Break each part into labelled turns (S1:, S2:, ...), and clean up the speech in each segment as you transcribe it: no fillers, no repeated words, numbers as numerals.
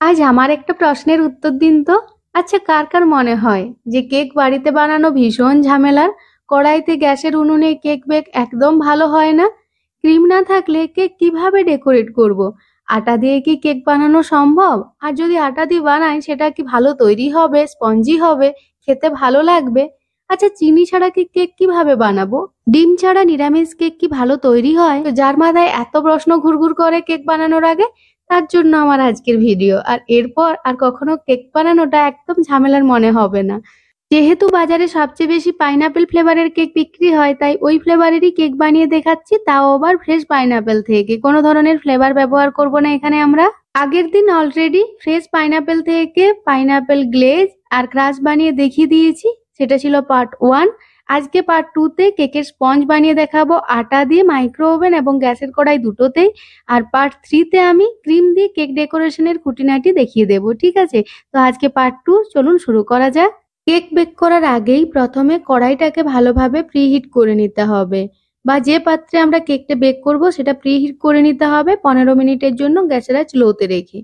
S1: আজ আমার একটা প্রশ্নের উত্তর দিন তো। আচ্ছা, কার কার মনে হয় যে কেক বাড়িতে বানানো ভীষণ ঝামেলার? কড়াইতে, গ্যাসের উনুনে কেক বেক একদম ভালো হয় না। ক্রিম না থাকলে কেক কিভাবে ডেকোরেট করব? আটা দিয়ে কি কেক বানানো সম্ভব? আর যদি আটা দিয়ে বানাই সেটা কি ভালো তৈরি হবে, স্পঞ্জি হবে, খেতে ভালো লাগবে? আচ্ছা, চিনি ছাড়া কি কেক কিভাবে বানাবো? ডিম ছাড়া নিরামিষ কেক কি ভালো তৈরি হয়? তো যার মাথায় এত প্রশ্ন ঘুরঘুর করে কেক বানানোর আগে, তার জন্য আমার আজকের ভিডিও। আর এরপর আর কখনো কেক বানানোটা একদম ঝামেলার মনে হবে না। যেহেতু বাজারে সবচেয়ে বেশি পাইনাপেল ফ্লেভারের কেক বিক্রি হয়, তাই ওই ফ্লেভারেরই কেক বানিয়ে দেখাচ্ছি, তাও আবার ফ্রেশ পাইনাপেল থেকে। কোনো ধরনের ফ্লেভার ব্যবহার করব না এখানে আমরা। আগের দিন অলরেডি ফ্রেশ পাইনাপেল থেকে পাইনাপেল গ্লেজ আর ক্রাশ বানিয়ে দেখিয়ে দিয়েছি, সেটা ছিল পার্ট 1। আজকে পার্ট 2 তে কেকের স্পঞ্জ বানিয়ে দেখাবো আটা দিয়ে মাইক্রো ওভেন এবং গ্যাসের কড়াই দুটোতেই। আর পার্ট 3 তে আমি ক্রিম দিয়ে কেক ডেকোরেশনের খুঁটিনাটি দেখিয়ে দেবো, ঠিক আছে? তো আজকে পার্ট 2, চলুন শুরু করা যাক। কেক বেক করার আগেই প্রথমে কড়াইটাকে ভালোভাবে প্রিহিট করে নিতে হবে, বা যে পাত্রে আমরা কেকটা বেক করব সেটা প্রিহিট করে নিতে হবে 15 মিনিটের জন্য গ্যাসের আঁচ লোতে রেখে।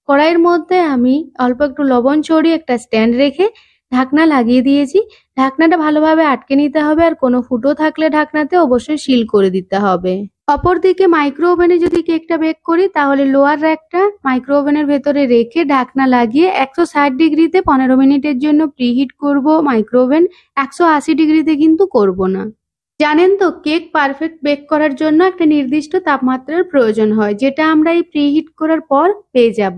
S1: কড়াইয়ের মধ্যে আমি অল্প একটু লবণ ছড়িয়ে একটা স্ট্যান্ড রেখে ঢাকনা লাগিয়ে দিয়েছি। ঢাকনাটা ভালোভাবে আটকে নিতে হবে, আর কোনো ফুটো থাকলে ঢাকনাতে অবশ্যই সিল করে দিতে হবে। অপরদিকে মাইক্রো ওভেনে যদি কেকটা বেক করি, তাহলে লোয়ার র্যাকটা মাইক্রো ওভেনের ভেতরে রেখে ঢাকনা লাগিয়ে 160 ডিগ্রিতে 15 মিনিটের জন্য প্রিহিট করব মাইক্রো ওভেন। 180 ডিগ্রিতে কিন্তু করব না। জানেন তো, কেক পারফেক্ট বেক করার জন্য একটা নির্দিষ্ট তাপমাত্রার প্রয়োজন হয়, যেটা আমরা এই প্রিহিট করার পর পেয়ে যাব।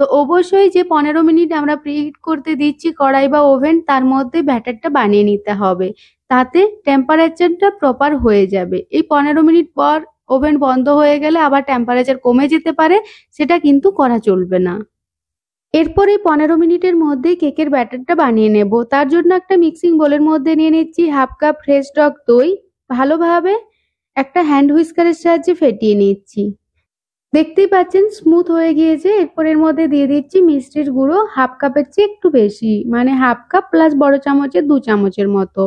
S1: তো অবশ্যই যে 15 মিনিট আমরা প্রিহিট করতে দিচ্ছি কড়াই বা ওভেন, তার মধ্যে ব্যাটারটা বানিয়ে নিতে হবে, তাতে টেম্পারেচারটা প্রপার হয়ে যাবে। এই 15 মিনিট পর ওভেন বন্ধ হয়ে গেলে আবার টেম্পারেচার কমে যেতে পারে, সেটা কিন্তু করা চলবে না। এরপর এই 15 মিনিটের মধ্যে কেকের ব্যাটারটা বানিয়ে নেব। তার জন্য একটা মিক্সিং বোলের মধ্যে নিয়ে নিচ্ছি হাফ কাপ ফ্রেশ টক দই। ভালোভাবে একটা হ্যান্ড হুইস্কারের সাহায্যে ফেটিয়ে নিচ্ছি। দেখতেই পাচ্ছেন স্মুথ হয়ে গিয়েছে। এরপর এর মধ্যে দিয়ে দিচ্ছি মিষ্টির গুঁড়ো হাফ কাপের চেয়ে একটু বেশি, মানে হাফ কাপ প্লাস বড় চামচের 2 চামচের মতো।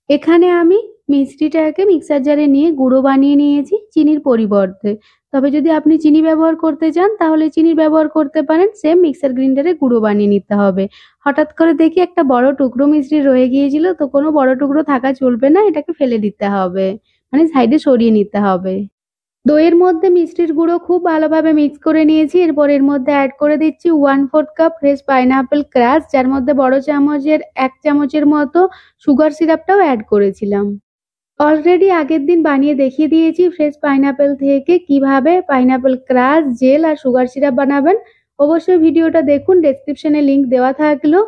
S1: এখানে আমি মিষ্টিটাকে মিক্সার জারে নিয়ে গুঁড়ো বানিয়ে নিয়েছি চিনির পরিবর্তে। তবে যদি আপনি চিনি ব্যবহার করতে চান তাহলে চিনি ব্যবহার করতে পারেন। সেম মিক্সার গ্রাইন্ডারে গুঁড়ো বানিয়ে নিতে হবে। হঠাৎ করে দেখি একটা বড় টুকরো মিষ্টি রয়ে গিয়েছিল, তো কোনো বড় টুকরো থাকা চলবে না, এটাকে ফেলে দিতে হবে, মানে সাইডে সরিয়ে নিতে হবে। দইয়ের মধ্যে মিষ্টির গুঁড়ো খুব ভালোভাবে মিক্স করে নিয়েছি। এরপর এর মধ্যে অ্যাড করে দিচ্ছি 1/4 কাপ ফ্রেশ পাইনাপেল ক্রাশ, যার মধ্যে বড় চামচের 1 চামচের মতো সুগার সিরাপটাও অ্যাড করেছিলাম। অলরেডি আগের দিন বানিয়ে দেখিয়ে দিয়েছি ফ্রেশ পাইনাপেল থেকে কিভাবে পাইনাপেল ক্রাশ, জেল আর সুগার সিরাপ বানাবেন। অবশ্যই ভিডিওটা দেখুন, ডেসক্রিপশনে লিংক দেওয়া থাকলো।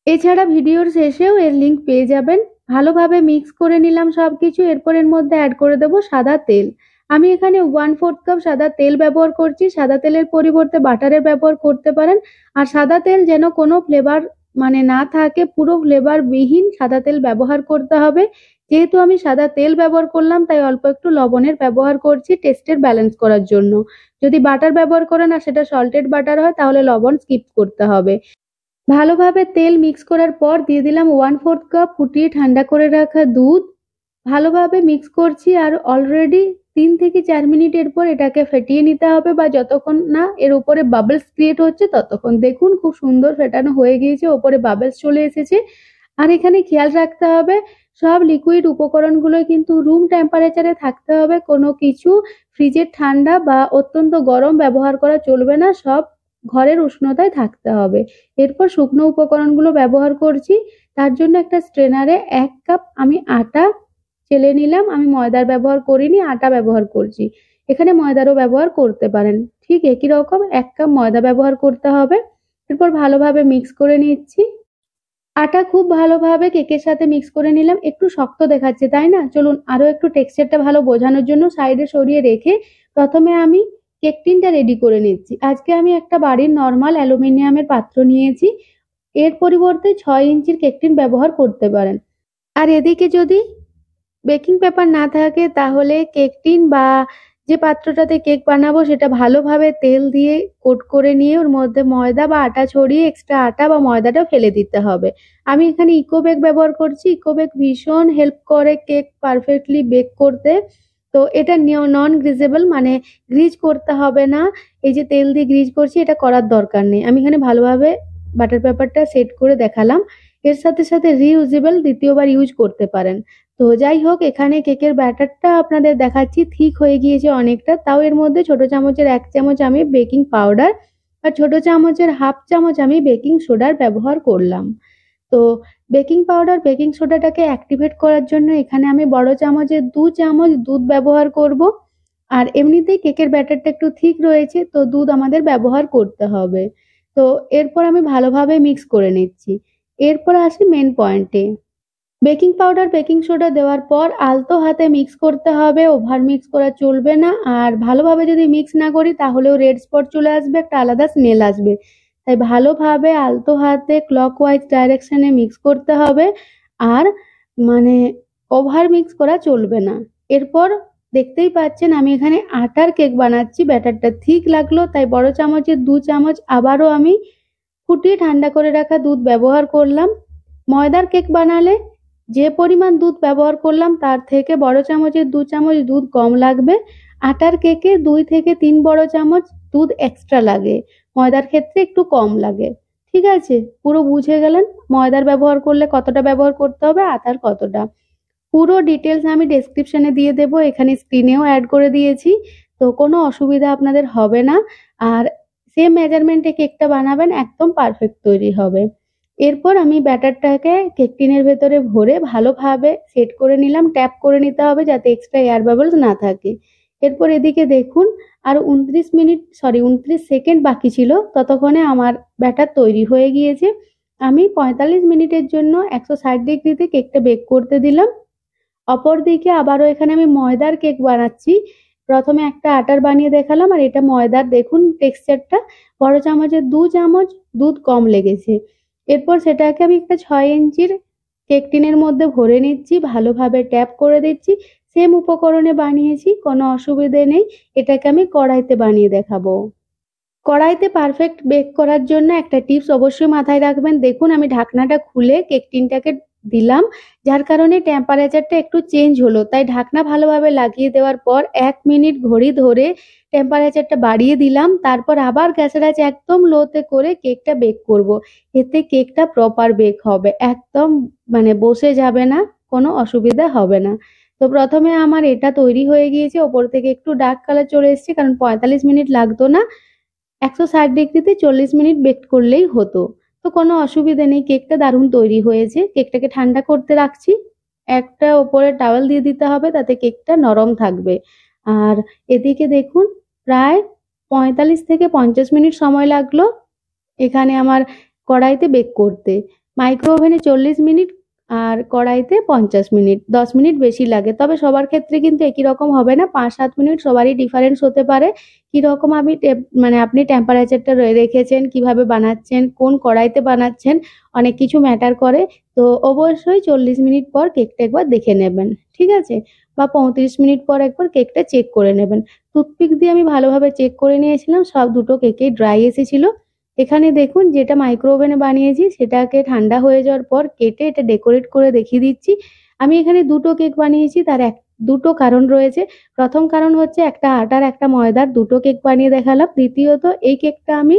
S1: এছাড়া ভিডিওর শেষেও এর লিংক পেয়ে যাবেন। ভালোভাবে মিক্স করে নিলাম সবকিছু। এরপর এর মধ্যে অ্যাড করে দেবো সাদা তেল। আমি এখানে 1/4 কাপ সাদা তেল ব্যবহার করছি। সাদা তেলের পরিবর্তে বাটারের ব্যবহার করতে পারেন। আর সাদা তেল যেন কোনো ফ্লেভার মানে না থাকে, পুরো ফ্লেভার বিহীন সাদা তেল ব্যবহার করতে হবে। যেহেতু আমি সাদা তেল ব্যবহার করলাম, তাই অল্প একটু লবণের ব্যবহার করছি টেস্টের ব্যালেন্স করার জন্য। যদি বাটার ব্যবহার করেন আর সেটা সল্টেড বাটার হয়, তাহলে লবণ স্কিপ করতে হবে। ভালোভাবে তেল মিক্স করার পর দিয়ে দিলাম 1/4 কাপ ফুটিয়ে ঠান্ডা করে রাখা দুধ। ভালোভাবে মিক্স করছি, আর অলরেডি 3 থেকে 4 মিনিটের পর এটাকে ফেটিয়ে নিতে হবে, বা যতক্ষণ না এর উপরে বাবলস ক্রিয়েট হচ্ছে ততক্ষণ। দেখুন খুব সুন্দর ফেটানো হয়ে গিয়েছে, ওপরে বাবলস চলে এসেছে। আর এখানে খেয়াল রাখতে হবে সব লিকুইড উপকরণগুলো কিন্তু রুম টেম্পারেচারে থাকতে হবে। কোনো কিছু ফ্রিজের ঠান্ডা বা অত্যন্ত গরম ব্যবহার করা চলবে না, সব ঘরের উষ্ণতায় থাকতে হবে। এরপর শুকনো উপকরণগুলো ব্যবহার করছি। তার জন্য একটা স্ট্রেনারে 1 কাপ আমি আটা চেলে নিলাম। আমি ময়দার ব্যবহার করিনি, আটা ব্যবহার করছি। এখানে ময়দারও ব্যবহার করতে পারেন। ঠিক একই রকম 1 কাপ ময়দা ব্যবহার করতে হবে। এরপর ভালোভাবে মিক্স করে নিচ্ছি। আটা খুব ভালোভাবে কেকের সাথে মিক্স করে নিলাম। একটু শক্ত দেখাচ্ছে, তাই না? চলুন আরো একটু টেক্সচারটা ভালো বোঝানোর জন্য সাইডে সরিয়ে রেখে প্রথমে আমি কেক টিনটা রেডি করে নিচ্ছি। আজকে আমি একটা বাড়ির নর্মাল অ্যালুমিনিয়ামের পাত্র নিয়েছি। এর পরিবর্তে 6 ইঞ্চির কেক টিন ব্যবহার করতে পারেন। আর এদিকে যদি বেকিং পেপার না থাকে, তাহলে কেক টিন বা যে পাত্রটাতে কেক বানাবো সেটা ভালোভাবে তেল দিয়ে কোট করে নিয়ে ওর মধ্যে ময়দা বা আটা ছড়িয়ে এক্সট্রা আটা বা ময়দাটা ফেলে দিতে হবে। আমি এখানে ইকো বেক ব্যবহার করছি। ইকো বেক ভীষণ হেল্প করে কেক পারফেক্টলি বেক করতে। তো এটা নন গ্রিজেবল, মানে গ্রিজ করতে হবে না। এই যে তেল দিয়ে গ্রিজ করছি, এটা করার দরকার নেই। আমি এখানে ভালোভাবে বাটার পেপারটা সেট করে দেখালাম। এর সাথে সাথে রিইউজেবল, দ্বিতীয়বার ইউজ করতে পারেন। তো যাই হোক, এখানে কেকের ব্যাটারটা আপনাদের দেখাচ্ছি, ঠিক হয়ে গিয়েছে অনেকটা। তাও এর মধ্যে ছোট চামচের 1 চামচ আমি বেকিং পাউডার আর ছোট চামচের 1/2 চামচ আমি বেকিং সোডার ব্যবহার করলাম। তো বেকিং পাউডার বেকিং সোডাটাকে অ্যাক্টিভেট করার জন্য এখানে আমি বড় চামচের 2 চামচ দুধ ব্যবহার করব। আর এমনিতেই কেকের ব্যাটারটা একটু থিক রয়েছে, তো দুধ আমাদের ব্যবহার করতে হবে। তো এরপর আমি ভালোভাবে মিক্স করে নিচ্ছি। এরপর আসি মেন পয়েন্টে। বেকিং পাউডার বেকিং সোডা দেওয়ার পর আলতো হাতে মিক্স করতে হবে, ওভার মিক্স করা চলবে না। আর ভালোভাবে যদি মিক্স না করি তাহলেও রেড স্পট চলে আসবে, একটা আলাদা স্মেল আসবে। তাই ভালোভাবে আলতো হাতে ক্লকওয়াইজ ডাইরেকশনে মিক্স করতে হবে। আর মানে ওভার মিক্স করা চলবে না। এরপর দেখতেই পাচ্ছেন আমি এখানে আটার কেক বানাচ্ছি। ব্যাটারটা ঠিক লাগলো, তাই বড় চামচের 2 চামচ আবারও আমি ফুটিয়ে ঠান্ডা করে রাখা দুধ ব্যবহার করলাম। ময়দার কেক বানালে যে পরিমাণ দুধ ব্যবহার করলাম তার থেকে বড় চামচের 2 চামচ দুধ কম লাগবে। আটার কেকে 2 থেকে 3 বড় চামচ দুধ এক্সট্রা লাগে, ময়দার ক্ষেত্রে একটু কম লাগে। ঠিক আছে, পুরো বুঝে গেলেন ময়দার ব্যবহার করলে কতটা ব্যবহার করতে হবে, আটার কতটা। পুরো ডিটেলস আমি ডেসক্রিপশনে দিয়ে দেব, এখানে স্ক্রিনেও অ্যাড করে দিয়েছি। তো কোনো অসুবিধা আপনাদের হবে না। আর সেম মেজারমেন্টে কেকটা বানাবেন, একদম পারফেক্ট তৈরি হবে। এরপর আমি ব্যাটারটাকে কেক টিনের ভেতরে ভরে ভালোভাবে সেট করে নিলাম। ট্যাপ করে নিতে হবে যাতে এক্সট্রা এয়ার বাবলস না থাকে। এরপর এদিকে দেখুন, আর 29 সেকেন্ড বাকি ছিল, ততক্ষণে আমার ব্যাটার তৈরি হয়ে গিয়েছে। আমি 45 মিনিটের জন্য 160 ডিগ্রিতে কেকটা বেক করতে দিলাম। অপরদিকে আবারও এখানে আমি ময়দার কেক বানাচ্ছি। প্রথমে একটা আটার বানিয়ে দেখালাম, আর এটা ময়দার। দেখুন টেক্সচারটা, বড় চামচের 2 চামচ দুধ কম লেগেছে। এরপর সেটাকে আমি একটা 6 ইঞ্চির কেক টিনের মধ্যে ভরে নিচ্ছি, ভালোভাবে ট্যাপ করে দিচ্ছি। সেম উপকরণে বানিয়েছি, কোনো অসুবিধে নেই। এটাকে আমি কড়াইতে বানিয়ে দেখাবো। কড়াইতে পারফেক্ট বেক করার জন্য একটা টিপস অবশ্যই মাথায় রাখবেন। দেখুন আমি ঢাকনাটা খুলে কেক টিনটাকে দিলাম, যার কারণে টেম্পারেচারটা একটু চেঞ্জ হলো। তাই ঢাকনা ভালোভাবে লাগিয়ে দেওয়ার পর 1 মিনিট ঘড়ি ধরে টেম্পারেচারটা বাড়িয়ে দিলাম। তারপর আবার গ্যাসের আঁচ একদম লোতে করে কেকটা বেক করব। এতে কেকটা প্রপার বেক হবে, একদম মানে বসে যাবে না, কোনো অসুবিধা হবে না। তো প্রথমে আমার এটা তৈরি হয়ে গিয়েছে, ওপর থেকে একটু ডার্ক কালার চলে এসেছে, কারণ 45 মিনিট লাগতো না, 160 ডিগ্রিতে 40 মিনিট বেক করলেই হতো। তো কোনো অসুবিধে নেই, কেকটা দারুণ তৈরি হয়েছে। কেকটাকে ঠান্ডা করতে রাখছি। একটা ওপরে টাওয়েল দিয়ে দিতে হবে, তাতে কেকটা নরম থাকবে। আর এদিকে দেখুন প্রায় 45 থেকে 50 মিনিট সময় লাগলো এখানে আমার কড়াইতে বেক করতে। মাইক্রো ওভেনে 40 মিনিট আর কড়াইতে 50 মিনিট, 10 মিনিট বেশি লাগে। তবে সবার ক্ষেত্রে কিন্তু একই রকম হবে না, 5-7 মিনিট সবারই ডিফারেন্স হতে পারে। কিরকম মানে আপনি টেম্পারেচারটা রেখেছেন, কিভাবে বানাচ্ছেন, কোন কড়াইতে বানাচ্ছেন, অনেক কিছু ম্যাটার করে। তো অবশ্যই 40 মিনিট পর কেকটা একবার দেখে নেবেন, ঠিক আছে? বা 35 মিনিট পর একবার কেকটা চেক করে নেবেন। টুথপিক দিয়ে আমি ভালোভাবে চেক করে নিয়েছিলাম, সব দুটো কেকেই ড্রাই এসেছিল। এখানে দেখুন যেটা মাইক্রো ওভেনে বানিয়েছি সেটাকে ঠান্ডা হয়ে যাওয়ার পর কেটে এটা ডেকোরেট করে দেখিয়ে দিচ্ছি। আমি এখানে দুটো কেক বানিয়েছি, তার দুটো কারণ রয়েছে। প্রথম কারণ হচ্ছে একটা আটার একটা ময়দার দুটো কেক বানিয়ে দেখালাম। দ্বিতীয়ত এই কেকটা আমি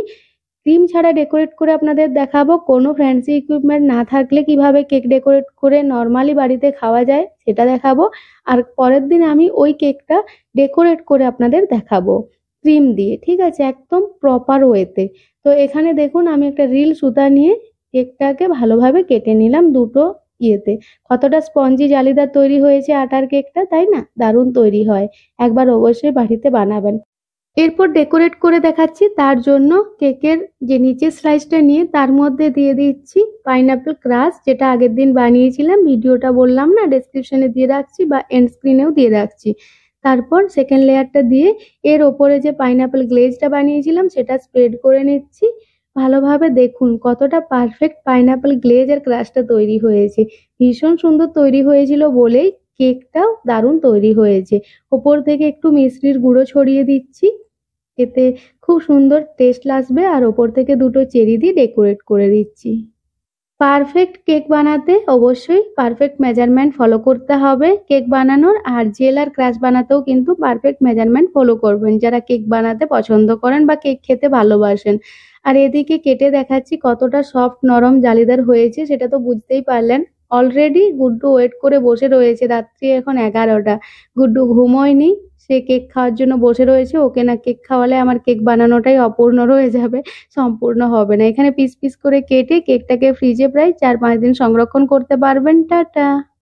S1: ক্রিম ছাড়া ডেকোরেট করে আপনাদের দেখাবো। কোনো ফ্যান্সি ইকুইপমেন্ট না থাকলে কিভাবে কেক ডেকোরেট করে নর্মালি বাড়িতে খাওয়া যায় সেটা দেখাবো। আর পরের দিন আমি ওই কেকটা ডেকোরেট করে আপনাদের দেখাবো ক্রিম দিয়ে, ঠিক আছে? একদম প্রপার ওয়েতে। তো এখানে দেখুন আমি একটা রিল সুতা নিয়ে কেকটাকে ভালোভাবে কেটে নিলাম দুটো ইয়েতে। কতটা স্পঞ্জি জালিদার তৈরি হয়েছে আটার কেকটা, তাই না? দারুণ তৈরি হয়, একবার অবশ্যই বাড়িতে বানাবেন। এরপর ডেকোরেট করে দেখাচ্ছি। তার জন্য কেকের যে নিচের স্লাইসটা নিয়ে তার মধ্যে দিয়ে দিচ্ছি পাইনাপেল ক্রাশ, যেটা আগের দিন বানিয়েছিলাম, ভিডিওটা বললাম না, ডেসক্রিপশনে দিয়ে রাখছি বা এন্ড স্ক্রিনেও দিয়ে রাখছি। তারপর সেকেন্ড লেয়ারটা দিয়ে এর ওপরে যে পাইনাপেল গ্লেজটা বানিয়েছিলাম সেটা স্প্রেড করে নিচ্ছি ভালোভাবে। দেখুন কতটা পারফেক্ট পাইনাপেল গ্লেজ আর ক্রাশটা তৈরি হয়েছে, ভীষণ সুন্দর তৈরি হয়েছিল বলেই কেকটাও দারুণ তৈরি হয়েছে। ওপর থেকে একটু মিষ্টির গুঁড়ো ছড়িয়ে দিচ্ছি, এতে খুব সুন্দর টেস্ট আসবে। আর ওপর থেকে দুটো চেরি দিয়ে ডেকোরেট করে দিচ্ছি। পারফেক্ট কেক বানাতে অবশ্যই পারফেক্ট মেজারমেন্ট ফলো করতে হবে কেক বানানোর, আর জেল আর ক্রাশ বানাতেও কিন্তু পারফেক্ট মেজারমেন্ট ফলো করবেন যারা কেক বানাতে পছন্দ করেন বা কেক খেতে ভালোবাসেন। আর এদিকে কেটে দেখাচ্ছি কতটা সফট নরম জালিদার হয়েছে, সেটা তো বুঝতেই পারলেন। অলরেডি গুড্ডু ওয়েট করে বসে রয়েছে, রাত্রি এখন 11টা। গুড্ডু ঘুমোয়নি, সে কেক খাওয়ার জন্য বসে রয়েছে। ওকে না কেক খাওয়ালে আমার কেক বানানোটাই অপূর্ণ রয়ে যাবে, সম্পূর্ণ হবে না। এখানে পিস পিস করে কেটে কেকটাকে ফ্রিজে প্রায় 4-5 দিন সংরক্ষণ করতে পারবেন। টাটা।